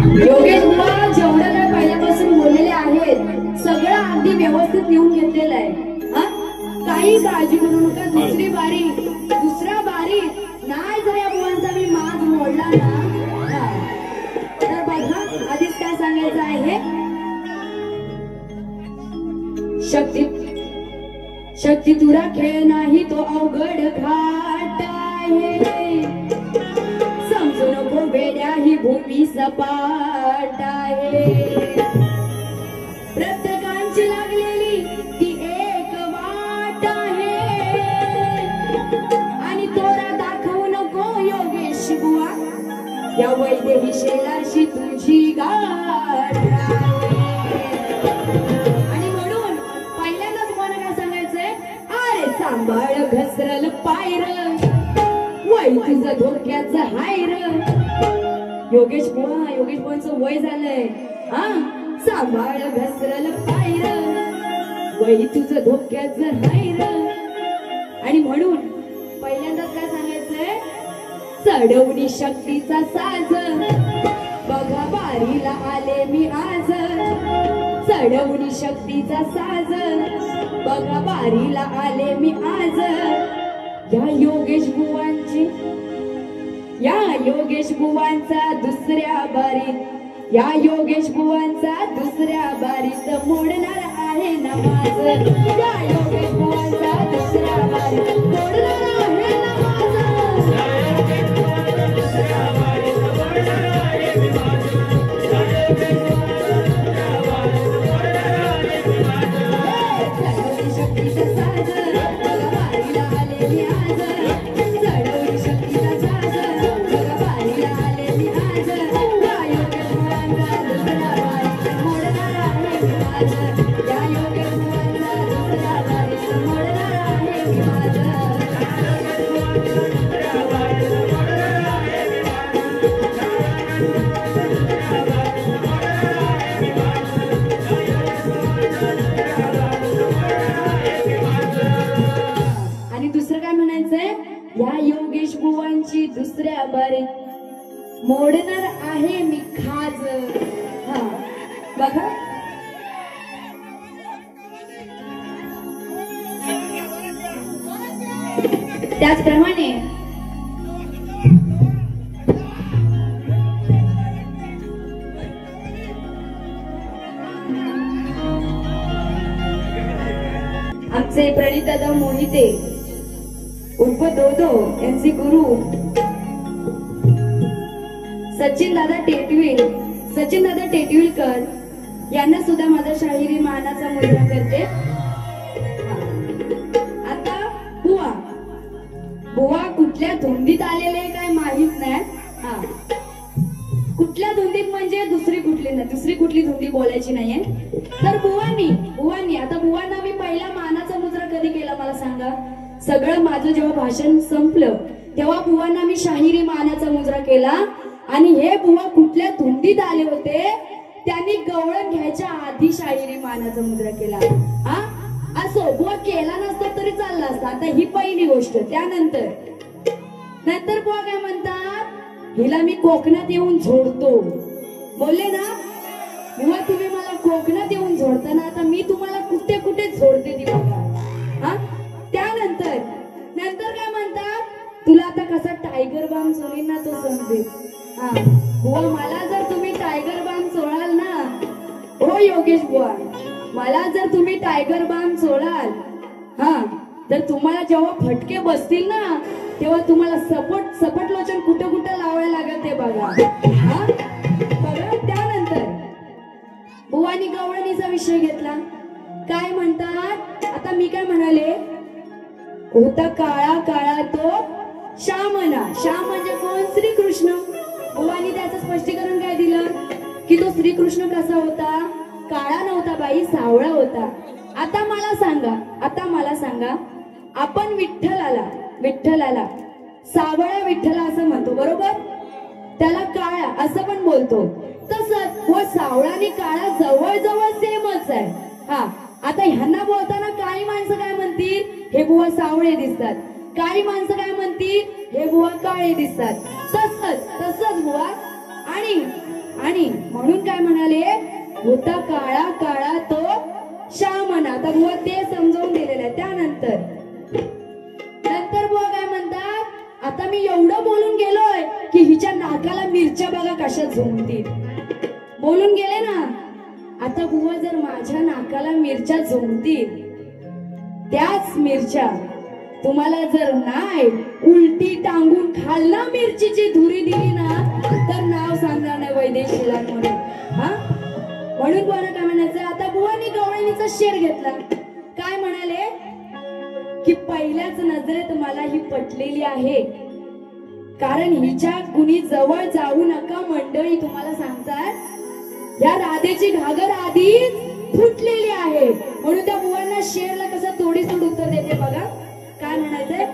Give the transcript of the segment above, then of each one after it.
योगेश बुवा जेवढं काय पहिल्यापासून बोललेले आहेत सगळं अगदी व्यवस्थित लिहून घेतलेलं आहे. काही काळजी करू नका. दुसरी बारी दुसऱ्या बारी नाही जर या बुवांचा मी माग मोडला ना तर बघा आधीच काय सांगायचं आहे. शक्ती तुरा खेळ नाही तो अवघड घाट आहे. समजू नको वेड्या ही भूमी सपाट आहे. प्रत्येकांची लागलेली ती एक वाट आहे आणि तोरा दाखवू नको योगेश बुवा या वैदेही शेलाशी तुझी गाठ आहे. सांभाळ घसरल पायर वय तुझं धोक्याचं हायर. योगेश बुवांचं वय झालंय. सांभाळ घसरल पायर वय तुझं धोक्याचं हायर. आणि म्हणून पहिल्यांदाच काय सांगायचंय. चढवणी शक्तीचा साज बघा बारीला आले मी आज. चढवणी शक्तीचा साज बघा बारीला आले मी आज. या योगेश बुवांचा दुसऱ्या बारीत या योगेश बुवांचा दुसऱ्या बारीत मोडणार आहे नमाज. या योगेश बुवांचा दुसऱ्या बारीत मोडणार आहे नमाज. या योगेश बुवांची दुसऱ्या बारीत मोडणार आहे मी खाज. बघा त्याचप्रमाणे आमचे प्रणितदादा मोहिते उर्फ दोदो यांचे गुरु सचिन दादा टेटविलकर यांना सुद्धा माझा शाहिरी मानाचा मुजरा करते. आता बुवा कुठल्या धुंदीत आलेले काय माहित नाही. कुठल्या धुंदीत म्हणजे दुसरी कुठली धुंदी बोलायची नाहीये. तर बुवांनी आता बुवांना मी पहिला मानाचा मुजरा कधी केला मला सांगा. सगळं माझं जेव्हा भाषण संपलं तेव्हा बुवांना मी शाहिरी मानाचा मुजरा केला. आणि हे बुवा कुठल्या धुंदीत आले होते त्यांनी गवळण घ्यायच्या आधी शाहिरी मानाचा मुजरा केला. असो बुवा केला नसता तरी चालला असता. आता ही पहिली गोष्ट. त्यानंतर बुवा काय म्हणतात. हिला मी कोकणात येऊन झोडतो बोलले ना बुवा. तुम्ही मला कोकणात येऊन झोडताना आता मी तुम्हाला कुठे कुठे झोडते ती बघा. त्यानंतर काय म्हणतात. तुला आता कसा टायगर बाम चोरीन ना तो समजेल. बुवा मला जर तुम्ही टायगर बाम चोळाल ना हो योगेश बुवा मला जर तुम्ही टायगर बाम चोळाल तर तुम्हाला जेव्हा फटके बसतील ना तेव्हा तुम्हाला सपट लोचन कुठं लावायला लागेल ते बघा. बघा त्यानंतर बुवानी गवळणीचा विषय घेतला. काय म्हणतात. आता मी काय म्हणाले. होता काळा तो श्यामना. श्याम म्हणजे कोण. श्रीकृष्ण. बुवानी त्याचं स्पष्टीकरण काय दिलं की तो श्रीकृष्ण कसा होता. काळा नव्हता बाई सावळा होता. आता मला सांगा आपण विठ्ठलाला सावळा विठ्ठला असं म्हणतो बरोबर. त्याला काळा असं पण बोलतो. तसंच व सावळा आणि काळा जवळ सेमच आहे. आता ह्यांना बोलताना काही माणसं काय म्हणतील हे बुवा सावळे दिसतात. काही माणसं काय म्हणतील हे बुवा काळे दिसतात. तसंच बुवा. आणि म्हणून काय म्हणाले, होता काळा काळा तो श्यामन. आता बुवा ते समजावून दिलेलं आहे. त्यानंतर बुवा काय म्हणतात, आता मी एवढं बोलून गेलोय की हिच्या नाकाला मिरच्या बघा कशा झोंबतील. बोलून गेले ना. आता बुवा जर माझ्या नाकाला मिरच्या झोंबतील, त्याच मिरच्या तुम्हाला जर नाही उलटी टांगून खालना मिरचीची धुरी दिली ना, तर नाव सांगणार नाही वैदेशीला म्हणून. हा म्हणून बुवा काय म्हणायचं, आता बुवानी गवळणीचा शेर घेतला. काय म्हणाले की पहिल्याच नजरेत मला ही पटलेली आहे, कारण हिच्या कुणी जवळ जाऊ नका मंडळी. तुम्हाला सांगतात या राधेची घागर आधीच फुटलेली आहे. म्हणून त्या बुवांना शेरला कसं थोडीसोड उत्तर देते बघा. काय म्हणायचंय,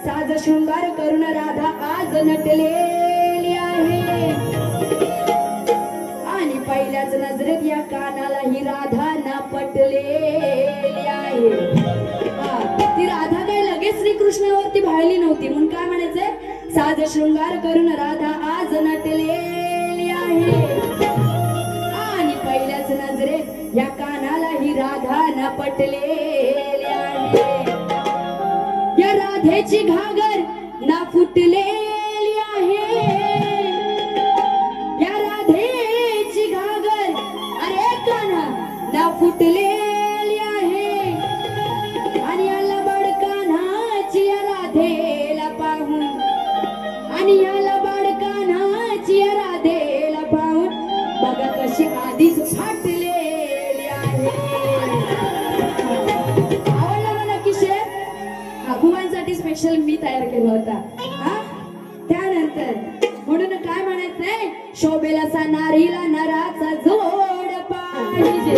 साज शृंगार करून राधा आज नटलेली आहे, आणि पहिल्याच नजरेत या कानाला ही राधा ना पटलेली आहे. ती राधा काय लगेच श्रीकृष्णावरती भाळली नव्हती. म्हणून काय म्हणायचंय, साज शृंगार करून राधा आज नटलेली आहे, आणि पहिल्याच नजरेत या कानाला ही राधा ना पटलेली आहे. या राधेची घागर ना फुटलेली आहे, या राधेची घागर अरे काना ना फुटलेली आहे, आणि याला बडकानाची या राधेला पाहून, आणि याला बडकानाची या राधेला पाहून बघा कशी आधीच फाटलेली आहे. आवडला मला की शेर? बुवांसाठी स्पेशल मी तयार केला होता. त्यानंतर म्हणून काय म्हणायचंय, शोभेला नारीला नराचा जोड पाहिजे,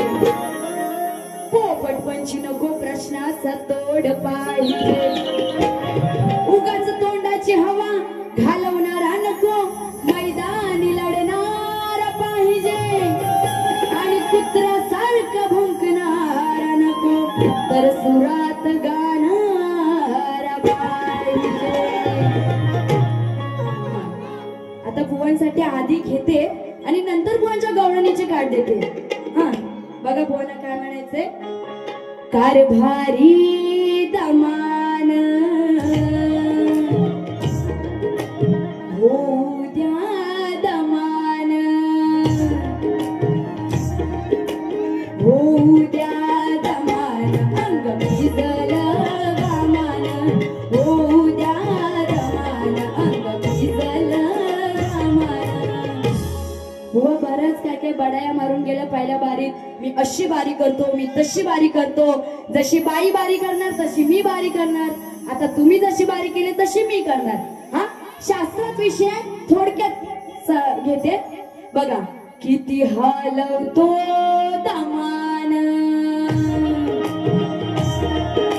पोपट पंची नको प्रश्नाचा तोड पाहिजे, उगाच तोंडाची हवा घालवणारा नको, मैदानी लढणारा पाहिजे, आणि कुत्र्यासारखं भुंकणारा नको, तर सुरात गाणारा पाहिजे. आता बुवांसाठी आधी घेते आणि नंतर बुवांच्या गवळणीचे कार्ड देते. बघा बुवांना काय म्हणायचंय, कारभारी दमान होऊ द्या दमान, होऊ द्या दमान, अंग भिजल गामान, होऊ द्या दमान, अंग भिजल गामान. बुवा बरंच काय काय बडाया मारून गेलं पहिल्या बारीत. मी अशी बारी करतो, मी तशी बारी करतो, जशी बाई बारी करणार तशी मी बारी करणार, आता तुम्ही जशी बारी केली तशी मी करणार. हा शास्त्रात विषय थोडक्यात घेते बघा. किती हलवतो दमान,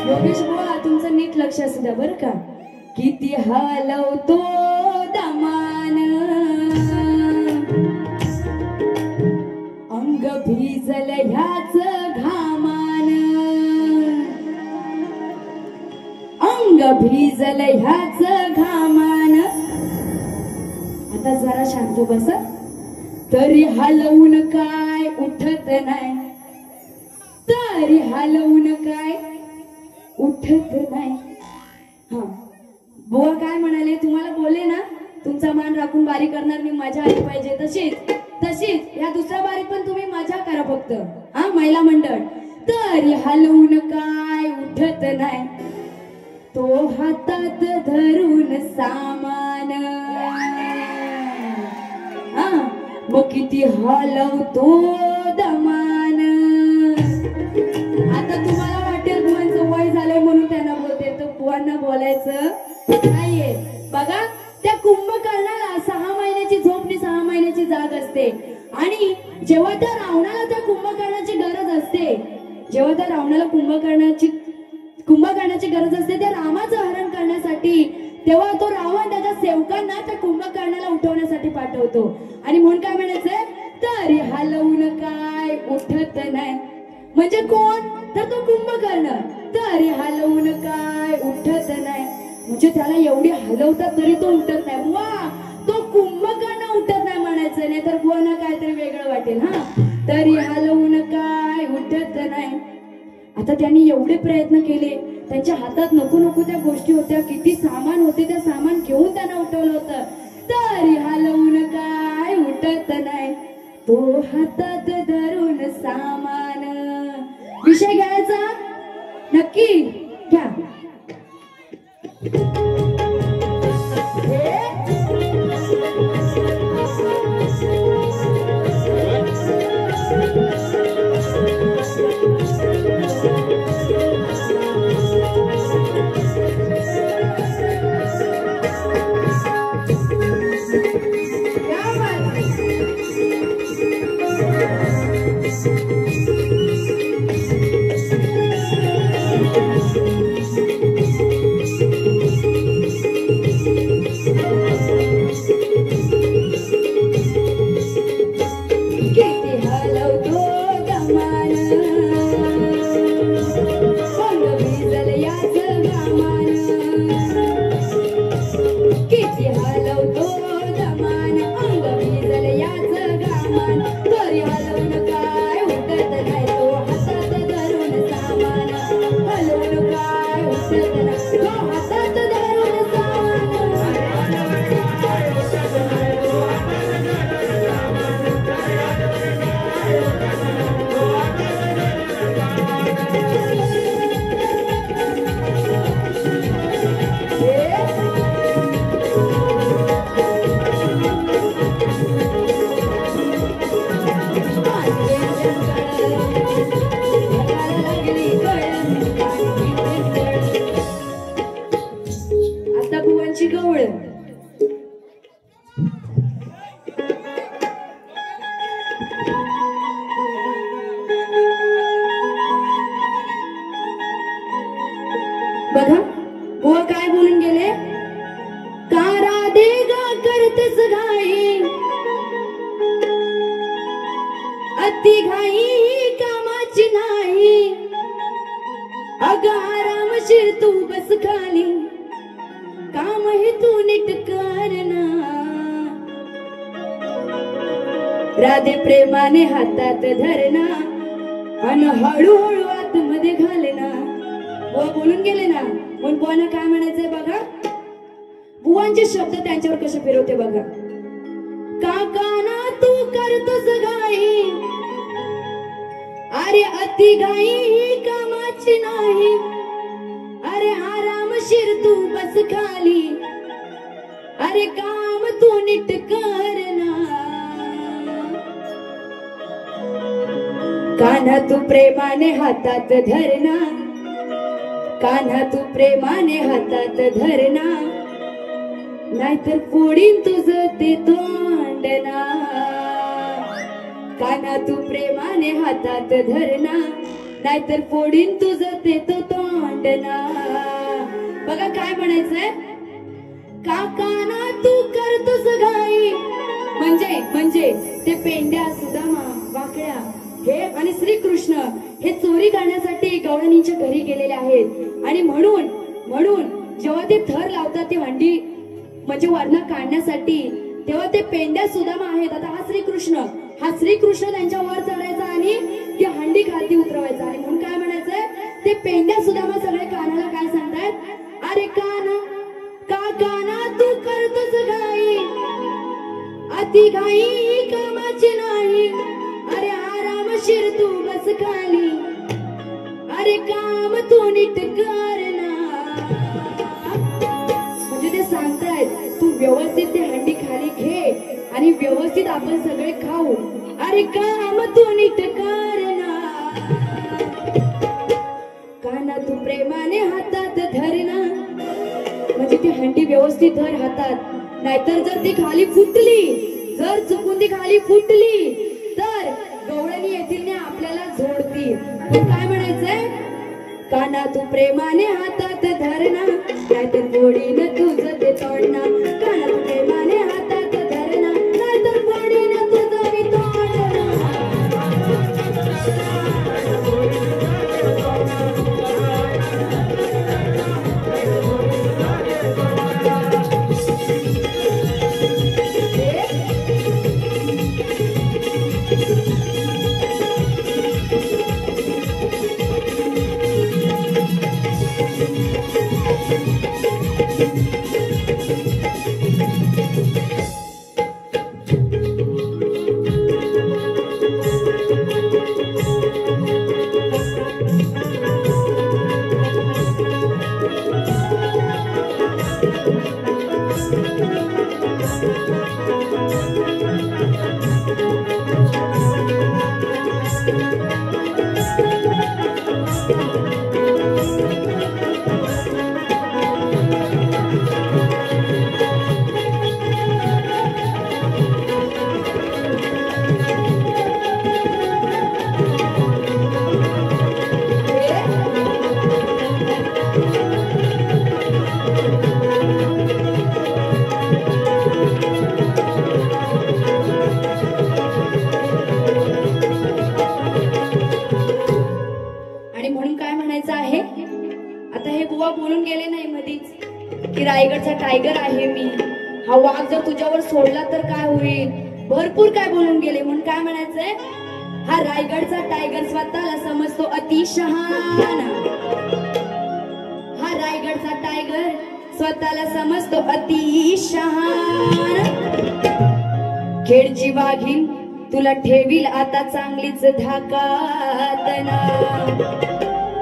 योगेश बुवा तुमचं नीट लक्ष असू द्या बरं का. किती हलवतो दमान, अंग भिजल ह्याच घामान, अंग भिजल ह्याच घामान. आता जरा शांत बसा. तरी हलवून काय उठत नाही, तरी हलवून काय उठत नाही. बुवा काय म्हणाले, तुम्हाला बोलले ना तुमचा मान राखून बारी करणार मी, मजा आली पाहिजे. तशीच तशीच या दुसऱ्या बारीत पण तुम्ही मजा करा फक्त. महिला मंडळ. तरी हलवून काय उठत नाही, तो हातात धरून सामान, मग किती हलवतो दमान. आता तुम्हाला वाटेल बुवांचं वय झालंय म्हणून त्यांना बोलते, तर बुवांना बोलायचं नाहीये. बघा त्या कुंभकर्णाला 6 महिन्याची झोपणी 6 महिन्याची जाग असते, आणि जेव्हा त्या रावणाला त्या कुंभकर्णाची गरज असते, जेव्हा त्या रावणाला कुंभकर्णाची गरज असते त्या रामाचं हरण करण्यासाठी, तेव्हा तो रावण त्याच्या सेवकांना त्या कुंभकर्णाला उठवण्यासाठी पाठवतो. आणि म्हणून काय म्हणायचंय, तरी हलवून काय उठत नाही. म्हणजे कोण, तर तो कुंभकर्ण. तरी हलवून काय उठत नाही, म्हणजे त्याला एवढी हलवतात तरी तो उठत नाही. वा, तो कुंभकर्ण उठत नाही म्हणायचं. म्हणायचं नाही तर बुवांना काहीतरी वेगळं वाटेल हा. तरी हलवून काय उठत नाही. आता त्यांनी एवढे प्रयत्न केले, त्यांच्या हातात नको नको त्या गोष्टी होत्या, किती सामान होते, त्या सामान घेऊन त्यांना उठवलं होतं. तरी हलवून काय उठत नाही, तो हातात धरून सामान. विषय घ्यायचा नक्की घ्या. बघा बुवा काय बोलून गेले. का राधे गा करतेस घाई, अति घाई ही कामाची नाही. अग आरामशीर तू बस खाली, काम हे तू नीट करना. राधे प्रेमाने हातात धरना आणि हळूहळू आतमध्ये घालना. बुवा बोलून गेले ना, म्हणून बुवांना काय म्हणायचंय बघा. बुवांचे शब्द त्यांच्यावर कसे फिरवते बघा. काकाना तू करतोस घाई, अरे अति घाई ही कामाची नाही. अरे आरामशीर तू बस खाली, अरे काम तू नीट करना. कान्हा तू प्रेमाने हातात धरना, कान्हा तू प्रेमाने हातात धरना. नाहीतर फोडीन तुझं ते तोंडना. कान्हा तू प्रेमाने हातात धरना, नाहीतर फोडीन तुझं ते तोंडना. बघा काय म्हणायचंय. काकाना तू करतोस घाई, म्हणजे ते पेंड्या सुदामा वाकड्या हे आणि श्रीकृष्ण हे चोरी करण्यासाठी गवळणींच्या घरी गेलेले आहेत. आणि म्हणून जेव्हा ते थर लावतात ती हंडी म्हणजे वर्ण काढण्यासाठी, तेव्हा ते पेंड्या सुदामा आहेत. आता हा श्रीकृष्ण त्यांच्या वर चढायचा आणि ती हंडी खालती उतरवायचा. आणि म्हणून काय म्हणायचंय, ते पेंड्या सुदामा सगळे कान्हाला काय सांगतायत. अरे कान्हा तू करतोस घाई, अति घाई कामाची नाही. अरे आरामशीर तू बस खाली, अरे काम तू नीट करना. म्हणजे ते सांगतायत तू व्यवस्थित ते हंडी खाली घे आणि व्यवस्थित आपण सगळे खाऊ. अरे काम तू नीट करना. कान्हा तू प्रेमाने हातात धरना, म्हणजे ती हंडी व्यवस्थित धर हातात. नाहीतर जर ती खाली फुटली, जर चुकून ती खाली फुटली तर गवळणी येतील ने आपल्याला झोडतील. पण काय म्हणायचंय. कान्हा तू प्रेमाने हातात धरना, नाहीतर फोडीन तुझं ते तोडना. कान्हा तू प्रेमाने हातात धरना, नाहीतर फोडीन तुझं मी तोडना. बोलून गेले नाही मधीच की रायगडचा टायगर आहे मी, हा वाघ जर तुझ्यावर सोडला तर काय होईल, भरपूर काय बोलून गेले. म्हणून काय म्हणायचंय, हा रायगडचा टायगर स्वतःला समजतो अतिशहाण, हा रायगडचा टायगर स्वतःला समजतो अतिशहाण. खेडची वाघीण तुला ठेवील आता चांगलीच धाकात ना,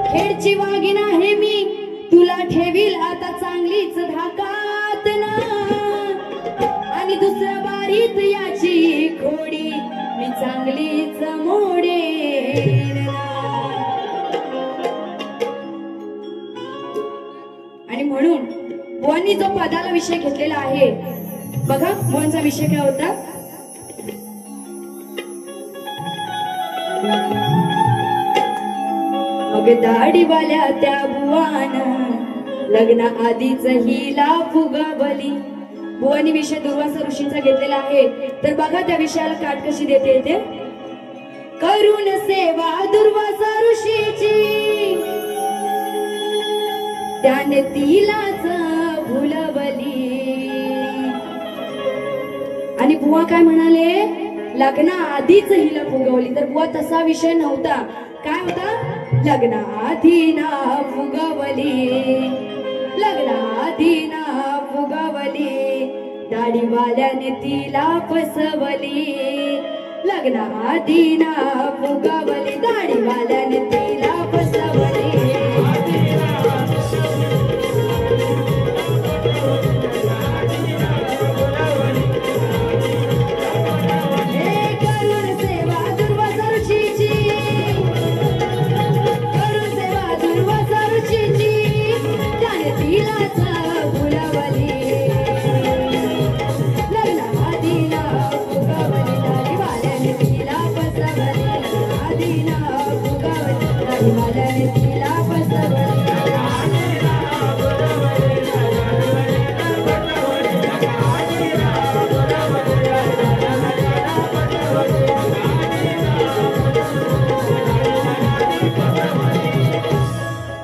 खेडची वाघीण आहे मी तुला ठेवील आता चांगलीच धाकात ना, आणि दुसऱ्या बारीत याची खोडी मी चांगलीच मोडेन ना. आणि म्हणून बुवांनी जो पदाला विषय घेतलेला आहे बघा, बुवांचा विषय काय होता, मग दाढीवाल्या त्या बुवान लग्ना आधीच हिला फुगवली. बुवानी विषय दुर्वासा ऋषींचा घेतलेला आहे, तर बघा त्या विषयाला काट कशी देते येते. करून सेवा दुर्वासा ऋषीची त्याने तिलाच भुलवली. आणि बुवा काय म्हणाले, लग्ना आधीच हिला फुगवली. तर बुवा तसा विषय नव्हता, काय होता, लग्नाआधी ना फुगवली, लग्नाआधी ना फुगवली, दाढीवाल्याने तिला फसवली, लग्नाआधी ना फुगवली, दाढीवाल्याने तिला फसवली.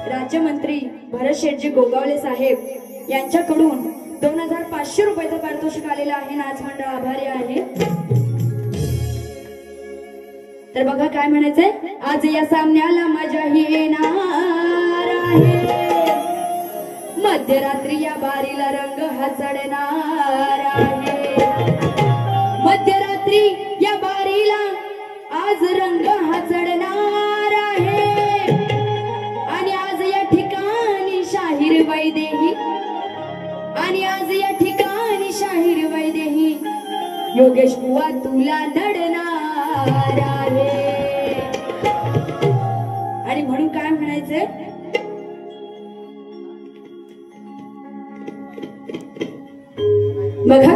राज्यमंत्री भरत शेठजी गोगावले साहेब यांच्याकडून 2500 रुपयाचं पारितोषिक आलेलं आहे. नाच मंडळ आभारी आहे. तर बघा काय म्हणायचंय, आज या सामन्याला मजा येणार आहे, मध्यरात्री या बारीला रंग हा चढणार आहे, मध्यरात्री या बारीला आज रंग हा चढणार आहे. आणि आज या ठिकाणी शाहीर वैदेही, आणि आज या ठिकाणी शाहीर वैदेही योगेश बुवा तुला नडणार आहे. आणि म्हणून काय म्हणायचंय, बघा,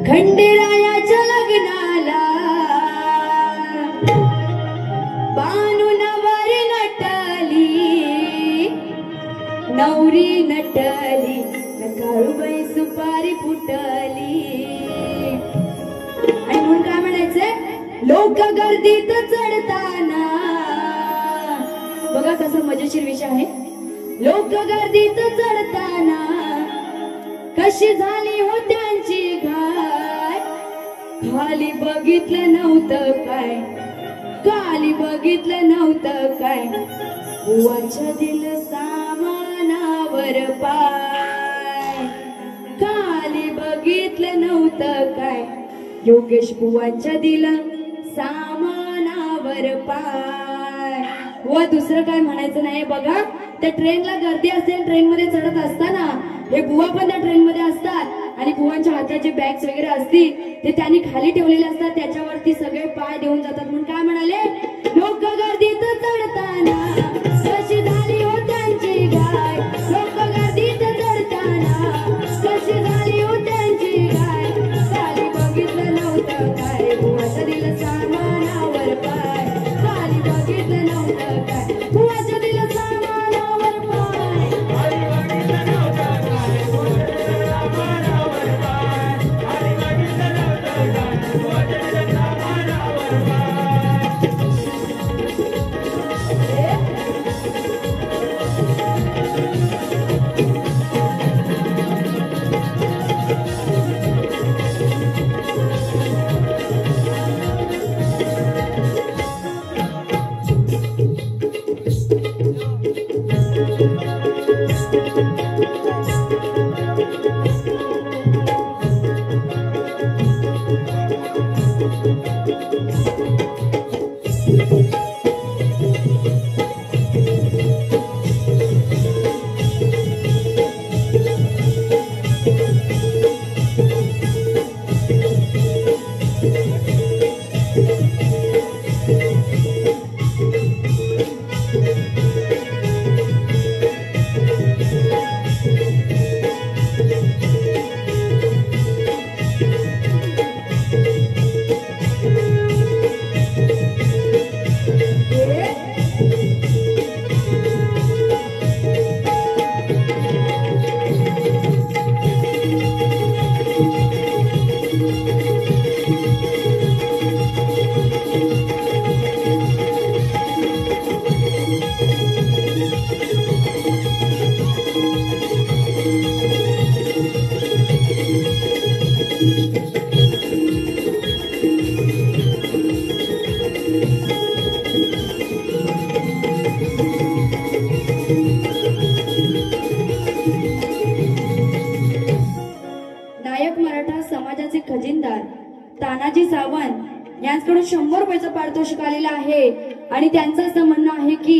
खंडेरायाच्या लग्नाला बानू नवरी नटली, नवरी नटली, काळूबाई सुपारी फुटली. आणि म्हणून काय म्हणायचंय, लोक गर्दीत चढताना, बघा कसं मजेशीर विषय आहे, लोक गर्दीत चढताना कशी झाली हो त्यांची घाय, खाली बघितलं नव्हतं काय, खाली बघितलं नव्हतं काय, बुवाच्या दिल सामानावर पाय, खाली बघितलं नव्हतं काय, योगेश बुवाच्या दिल सामानावर पाय. व दुसरं काय म्हणायचं नाही. बघा त्या ट्रेनला गर्दी असेल, ट्रेन मध्ये चढत असताना हे बुवा पण त्या ट्रेन मध्ये असतात आणि बुवांच्या हातात जे बॅग्स वगैरे असतील ते त्यांनी खाली ठेवलेले असतात, त्याच्यावरती सगळे पाय देऊन जातात. म्हणून काय म्हणाले, लोक गर्दीत चढताना कशी झाली हो त्यांची गाय, लोक गर्दीत चढताना कशी झाली हो त्यांची गाय, खाली बघितलं नव्हतं काय, बुवाचं दिलं सामानावर पाय, खाली बघितलं नव्हतं काय, बुवाचं दिलं सामानावर पाय, खाली बघितलं नव्हतं काय, बुवाचं दिलं सामानावर पाय, खाली बघितलं नव्हतं काय, बुवाचं दिलं सामानावर पाय. तानाजी सावंत यांच्याकडून 100 रुपयाचं पारितोषिक आलेलं आहे आणि त्यांचं असं म्हणणं आहे की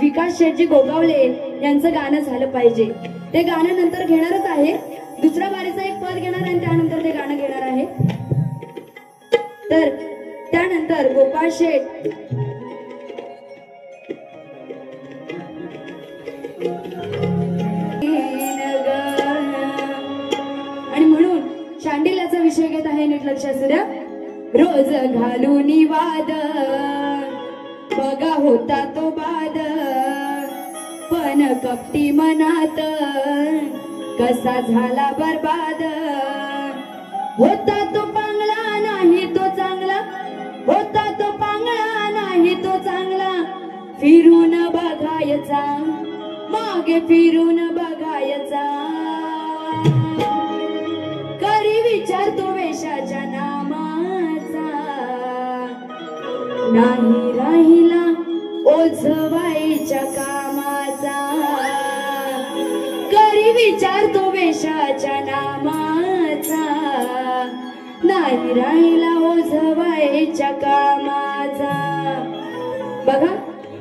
विकास शेटजी गोगावले यांचं गाणं झालं पाहिजे. ते गाणं नंतर घेणारच आहे, दुसऱ्या बारीचं एक पद घेणार आणि त्यानंतर ते गाणं घेणार आहे. तर त्यानंतर गोपाळ शेठ आणि म्हणून शांडिल्याचा विषय घेत आहे. नीट लक्षात असू द्या. रोज घालून वाद बघा होता तो बाद, पण कपटी मनात कसा झाला बरबाद. होता तो पांगळा नाही तो चांगला, होता तो पांगळा नाही तो चांगला, फिरून बघायचा मागे फिरून बघायचा. करी विचार तो वेशाच्या नामाचा, नाही राहिला ओझवायच्या कामाचा. करी विचार तो वेशाच्या नामाचा, नाही राहिला ओझवायच्या कामाचा. बघा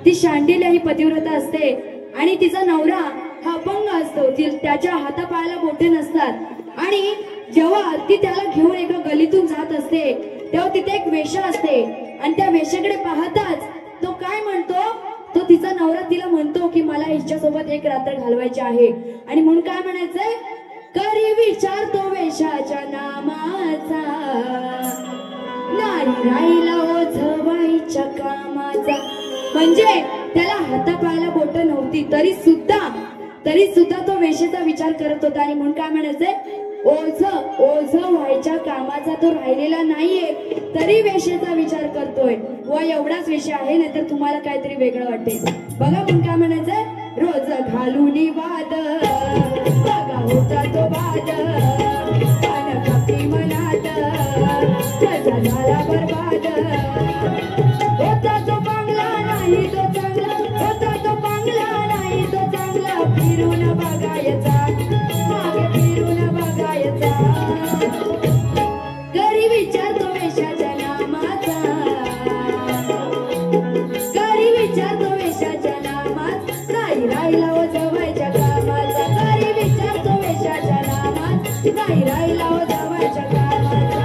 ती शांडिल्या ही पतिव्रता असते आणि तिचा नवरा हा अपंग असतो. त्याच्या हातापायाला बोटे नसतात आणि जेव्हा ती त्याला घेऊन एका गलीतून जात असते तेव्हा तिथे एक वेश्या असते आणि त्या वेश्याकडे पाहताच तो काय म्हणतो, तो तिचा नवरा तिला म्हणतो की मला हिच्यासोबत एक रात्र घालवायची आहे. आणि म्हणून काय म्हणायचंय, करी विचार तो वेशाच्या नामाचा, नाही राहिला ओझवायच्या कामाचा. म्हणजे त्याला हातापायाला बोट नव्हती तरी सुद्धा तो वेशेचा विचार करत होता. आणि म्हणून काय म्हणायचंय, ओझ व्हायच्या कामाचा तो राहिलेला नाहीये तरी वेशेचा विचार करतोय. व एवढाच विषय आहे, नाहीतर तुम्हाला काहीतरी वेगळं वाटेल. बघा म्हणून काय म्हणायचंय, रोज घालून वाद बघा होता तो बाद, पण कपटी मनात झाला बरबाद होता तो बांगला नाही तो चांगला होता तो बांगला नाही तो चांगला फिरून बघायचा मागे फिरून बघायचा घरी विचारतो वेशाच्या नामाचा घरी विचारतो वेशाच्या नामात नाही राहिला ओ जवायच्या कामाचा घरी विचारतो वेशाच्या नामात नाही राहिला ओ जवायच्या कामाचा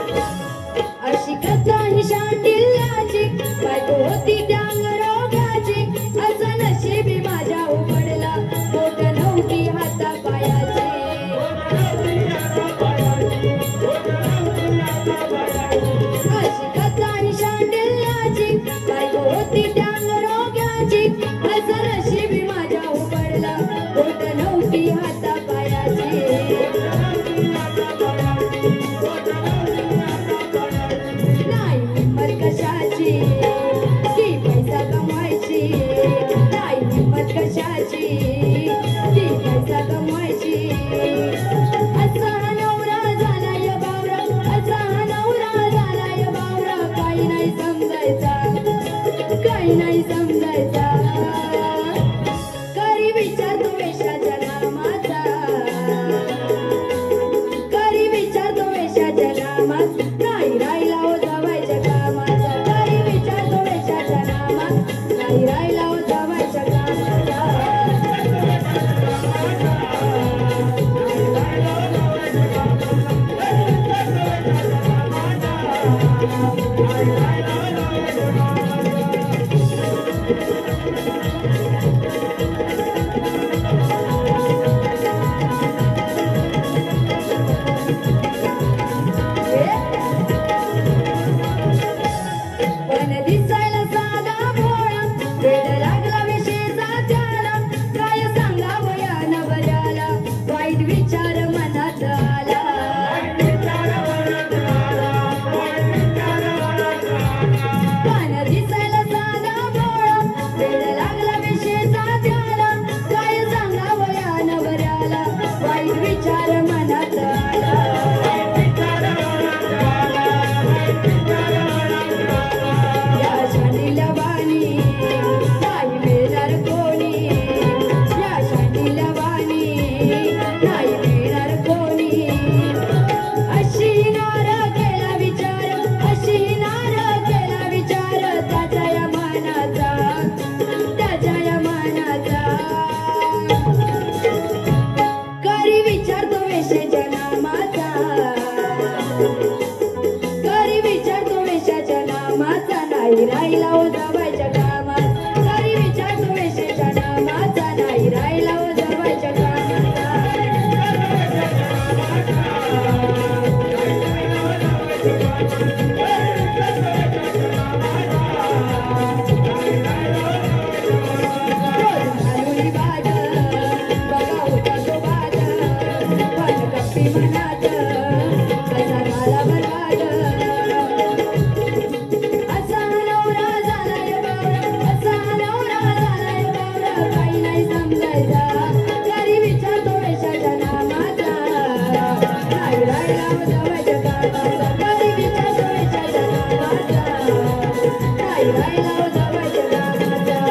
अशी कथा ही शांडिल्याची बायको होती डांग रोगाची असं नशिबी माझ्या उघडला बोट नव्हती हाता पायाची अशी कथा ही शांडिल्याची बायको होती डांग रोगाची असं नशिबी माझ्या उघडला बोट नव्हती हाता पायाची नाही हिंमत कशाची की पैसा कमवायची नाही हिंमत कशाची की पैसा कमवायची असा नवरा झालाय बावरा असा नवरा झालाय बावरा काही नाही समजायचा काही नाही समजायचा करी विचारतो वेशाच्या नामाचा करी विचारतो वेशाच्या नामात नाही राहिला ओ जवायच्या कामाचा करी विचारतो वेशाच्या नामात नाही राहिला ओ जवायच्या कामाचा पण दिसायला साधा भोळा वेड लागला विशेषा त्याला काय सांगावं या नवऱ्याला वाईट विचार मनात आला पण दिसायला साधा भोळा वेड लागला विशेषा त्याला काय सांगावं या नवऱ्याला वाईट विचार मनात आला या शांडीला वाणी नाही मिळणार कोणी या शांडीला वाणी नाही मिळणार कोणी अशी नार केला विचार अशी नार केला विचार त्याच्या या मनाचा त्याच्या या मनाचा करी विचारतो वेशाच्या नामाचा करी विचारतो वेशाच्या नामाचा नाही राहिला ओ जवायच्या कामात करी विचारतो वेशाच्या नामाचा नाही राहिला ओ जवायच्या कामाचा घालून बाज बघा होता तो बाज पण गप्पी मनात कसा झाला बरबाद असा नवरा झालाय बावरा असा नवरा झालाय बावरा काही नाही समजायचा करी विचारतो वेशाच्या नामाचा नाही राहिला ओ जवायच्या कामाचा करी विचारतो वेशाच्या नामाचा नाही राहिला ओ जवायच्या कामाचा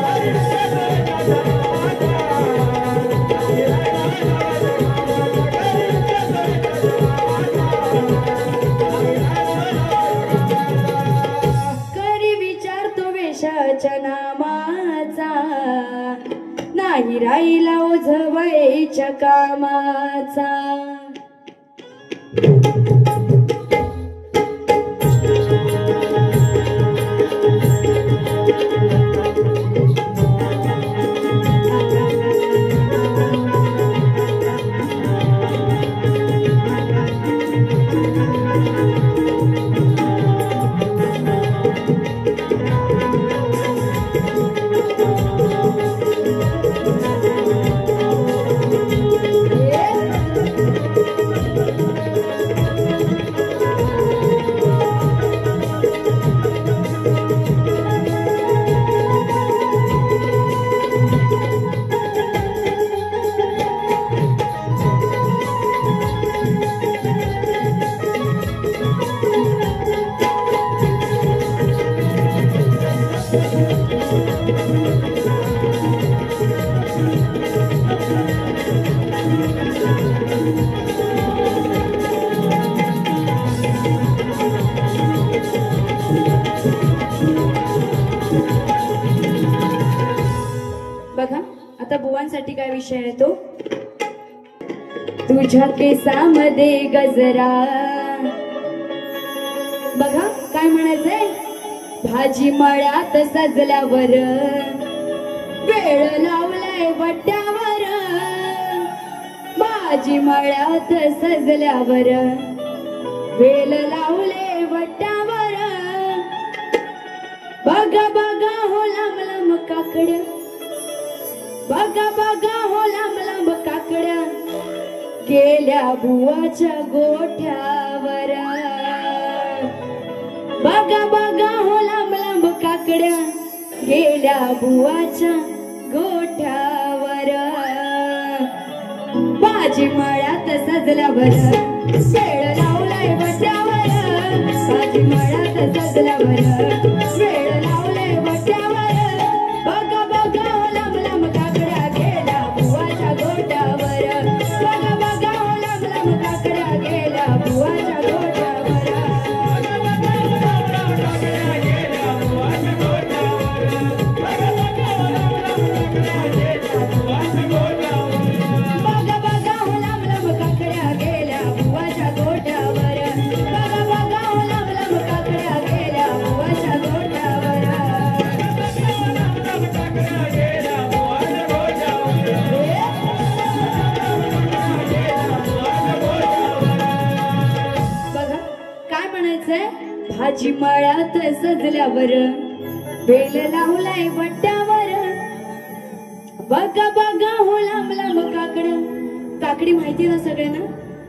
करी विचारतो वेशाच्या नामाचा नाही राहिला ओ जवायच्या कामाचा विषय आहे तो तुझ्या केसामध्ये गजरा. बघा काय म्हणायचंय, भाजी मळ्यात सजल्यावर वेळ लावलाय वट्यावर. भाजी मळ्यात सजल्यावर वेल लावले वट्यावर. बघा बघा हो लांब लांब काकड्या, बघा बघा हो लांब लांब काकड्या गेल्या बुवाच्या गोठ्यावर. बघा बघा हो लांब लांब काकड्या गेल्या बुवाच्या गोठ्यावर. भाजी मळ्यात सजल्यावर वेळ लावलाय वट्यावर. भाजी मळ्यात सजल्यावर वेळ लावलाय वट्यावर. बघा बघा हो लांब लांब काकड्या गेल्या बुवाच्या गोठ्यावर. बघा बघा हो लांब लांब काकड्या गेल्या बुवाच्या गोठ्यावर. भाजी मळ्यात सजल्यावर वेल लावलाय वट्यावर. बघा बघा हो लांब लांब काकड्या. काकडी माहिती ना सगळ्यांना,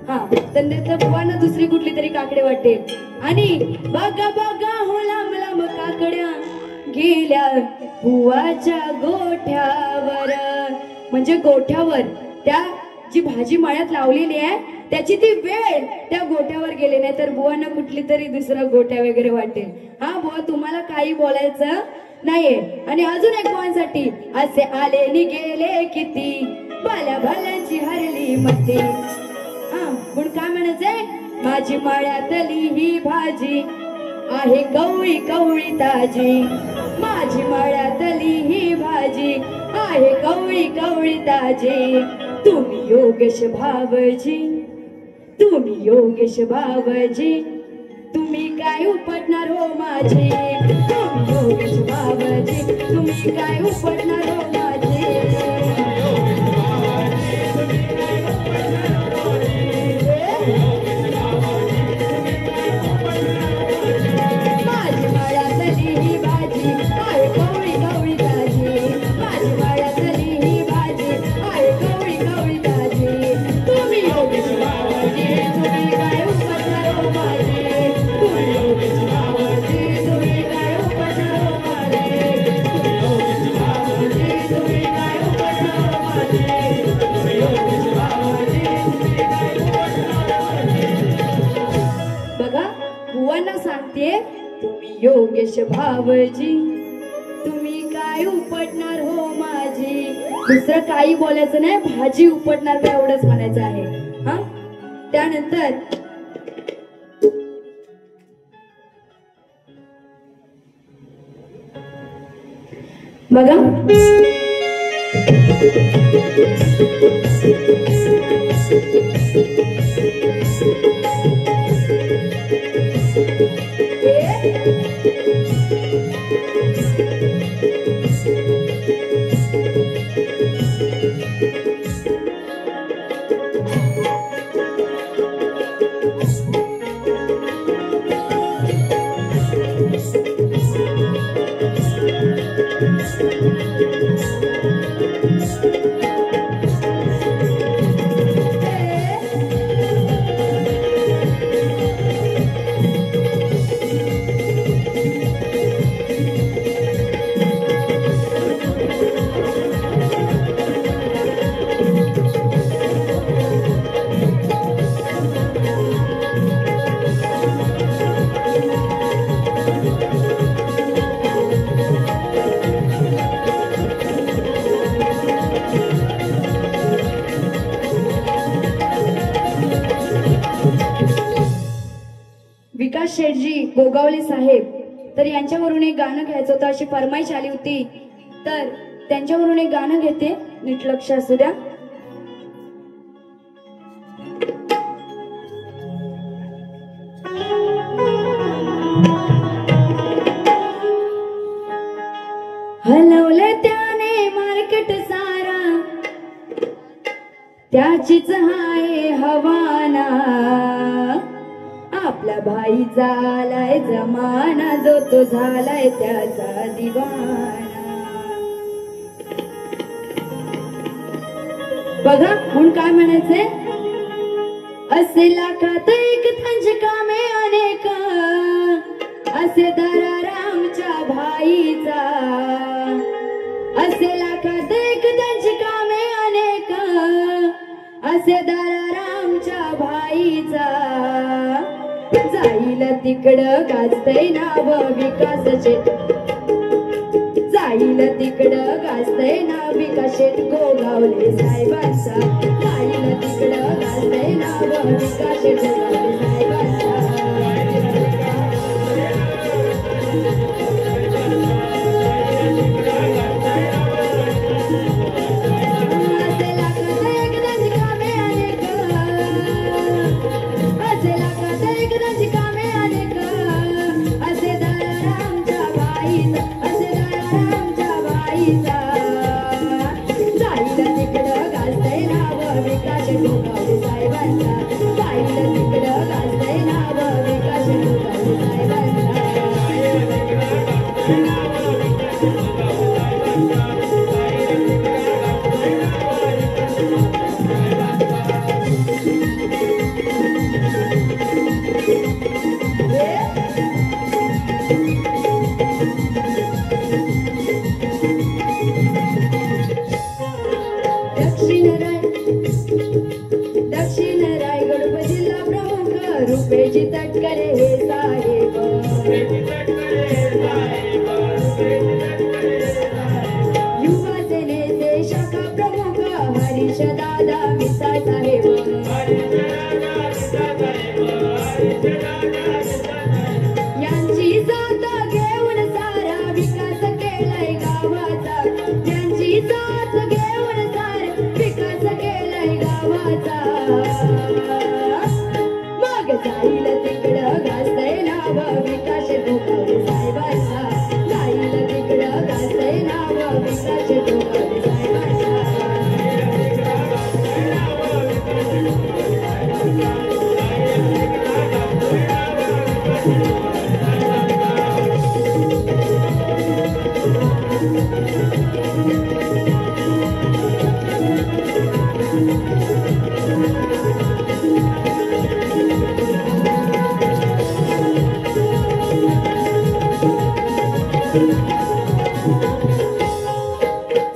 हा तर बुवांना दुसरी कुठली तरी काकडे वाटेल. आणि बघा बघा हो लांब लांब काकड्या गेल्या बुवाच्या गोठ्यावर. म्हणजे गोठ्यावर त्या जी भाजी मळ्यात लावलेली आहे त्याची ती वेळ त्या गोठ्यावर गेले, नाही तर बुवांना कुठली तरी दुसरा गोठ्या वगैरे वाटेल. हा बुवा तुम्हाला काही बोलायचं नाहीये. आणि अजून एक बुवांसाठी असे आले नि गेले किती भल्या भल्यांची हरली मती. हा पण काय म्हणायचंय, माझी मळ्यातली ही भाजी आहे कवळी कवळी ताजी. माझी मळ्यातली ही भाजी आहे कवळी कवळी ताजी. तुम्ही योगेश भावजी, तुम्ही योगेश भावजी, तुम्ही काय उपटणार हो माझे. तुम्ही योगेश भावजी, तुम्ही काय उपटणार हो माझे. माझी मळ्यातली ही भाजी आहे कवळी कवळी ताजी. माझी मळ्यातली ही भाजी आहे कवळी कवळी ताजी. तुम्ही योगेश भावजी, तुम्ही काय उपटणार हो माझे. तुम्ही योगेश भावजी, तुम्ही काय उपटणार हो माझे. तुम्ही योगेश भावजी, तुम्ही काय उपटणार हो माझे. तुम्ही योगेश भावजी, तुम्ही काय उपटणार हो माझे. बघा बुवांना सांगते, तुम्ही योगेश भावजी, तुम्ही काय उपटणार हो माझी. दुसरं काही बोलायचं नाही, भाजी उपटणार का एवढंच म्हणायचं आहे. हा त्यानंतर बघा विकास शेठजी गोगावले साहेब, तर यांच्यावरून एक गाणं घ्यायचं होतं अशी फरमाईश आली होती, तर त्यांच्यावरून एक गाणं घेते. नीट लक्ष असू द्या. हलवलं त्याने मार्केट सारा, त्याचीच हाय हवाना. आपला भाई झालाय जमाना, जो तो झालाय त्याचा दिवाना. बघा म्हणून काय म्हणायचंय, असे लाखात एक त्यांची कामे अनेक, असे दरारामच्या भाईचा. असे लाखात एक त्यांची कामे अनेक, असे दरारामच्या भाईचा. जाईल तिकडं गाजतय नाव विकासाचे, जाईल तिकडं गाजतय नाव विकासे गोगावले साहेबांचा. जाईल तिकडं गाजतय नाव विकासे गोगावले साहेबांचा. दक्षिण रायगड जिल्हा प्रमुख रुपेची तटकरे हे साहेब. युवा सेनेचे शाखा प्रमुख हरीश दादा मिसाळ साहेब. यांची साथ घेऊन सारा विकास केलाय गावाचा. यांची साथ घेऊन सारा विकास केलाय गावाचा. मग जाईल तिकडं गाजतय नाव विकास गोगावले साहेबांचा. जाईल तिकडं गाजतय नाव विकास गोगावले साहेबांचा.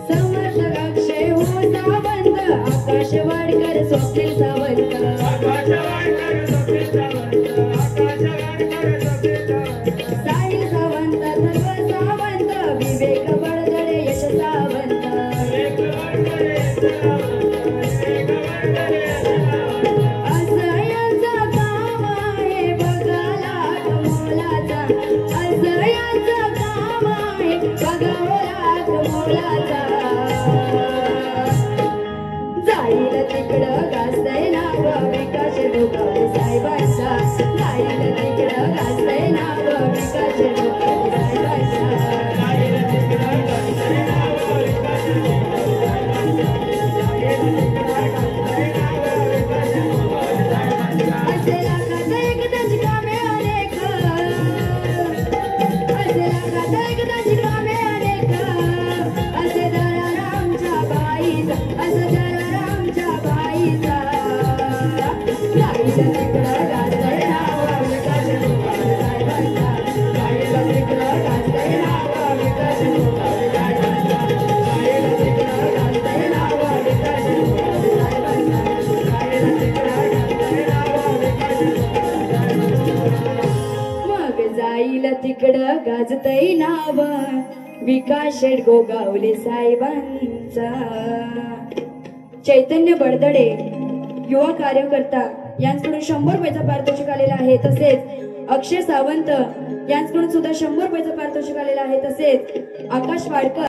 समर्थ अक्षय हो सावंत, आकाश वाडकर स्वप्नील सावंत. साहिल सावंत धर्म सावंत, विवेक बळदडे यश सावंत. असं यांचं काम आहे बघा लाख मोलाचा. असं यांचं काम आहे बघा लाख मोलाचा. जाईल तिकडं गाजतय नाव विकास गोगावले साहेबांचा. जाईल तिकडं गाजतय नाव विकास गोगावले साहेबांचा. असे लाखात एक त्यांची कामे अनेक, असे लाखात एक त्यांची कामे अनेक, असे दरारामच्या बाईचा. असं दरारामच्या बाईचा. जाईल तिकडं गाजतय नाव विकास गोगावले साहेबांचा. जाईल तिकडं गाजतय नाव विकास गोगावले साहेबांचा. जाईल तिकडं गाजतय नाव विकास गोगावले साहेबांचा. जाईल तिकडं गाजतय नाव विकास गोगावले साहेबांचा. मग जाईल तिकडं गाजतय नाव विकास गोगावले साहेबांचा. चैतन्य बळदडे युवा कार्यकर्ता यांच्याकडून 100 रुपयाचा पारितोषिक आलेला आहे. तसेच अक्षय सावंत यांच्याकडून सुद्धा 100 रुपयाचा पारितोषिक आलेला आहे. तसेच आकाश वाडकर